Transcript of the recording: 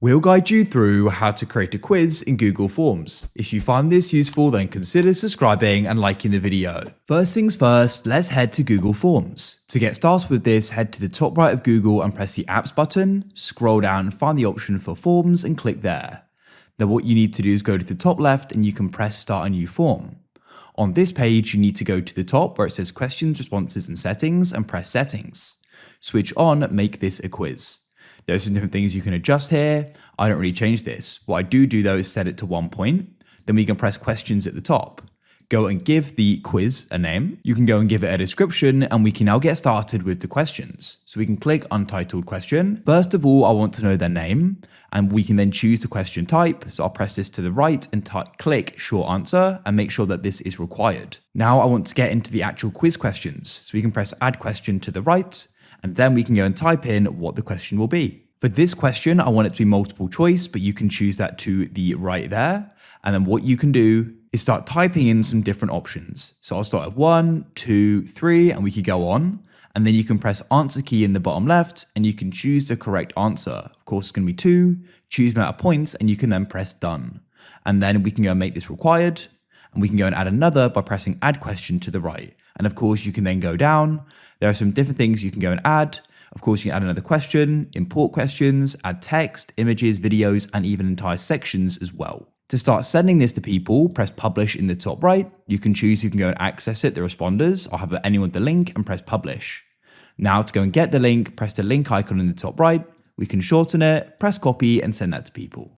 We'll guide you through how to create a quiz in Google Forms. If you find this useful, then consider subscribing and liking the video. First things first, let's head to Google Forms. To get started with this, head to the top right of Google and press the Apps button, scroll down and find the option for Forms and click there. Then what you need to do is go to the top left and you can press Start a New Form. On this page, you need to go to the top where it says Questions, Responses and Settings and press Settings. Switch on Make this a quiz. There's some different things you can adjust here. I don't really change this. What I do though is set it to 1 point. Then we can press Questions at the top. Go and give the quiz a name. You can go and give it a description and we can now get started with the questions. So we can click Untitled Question. First of all, I want to know their name and we can then choose the question type. So I'll press this to the right and click Short Answer and make sure that this is required. Now I want to get into the actual quiz questions. So we can press Add Question to the right and then we can go and type in what the question will be. For this question, I want it to be multiple choice, but you can choose that to the right there. And then what you can do is start typing in some different options. So I'll start at 1, 2, 3, and we could go on. And then you can press answer key in the bottom left and you can choose the correct answer. Of course, it's going to be 2, choose amount of points, and you can then press done. And then we can go and make this required. And we can go and add another by pressing add question to the right. And of course, you can then go down. There are some different things you can go and add. Of course, you can add another question, import questions, add text, images, videos, and even entire sections as well. To start sending this to people, press publish in the top right. You can choose who can go and access it, the responders. I'll have anyone with the link and press publish. Now to go and get the link, press the link icon in the top right. We can shorten it, press copy and send that to people.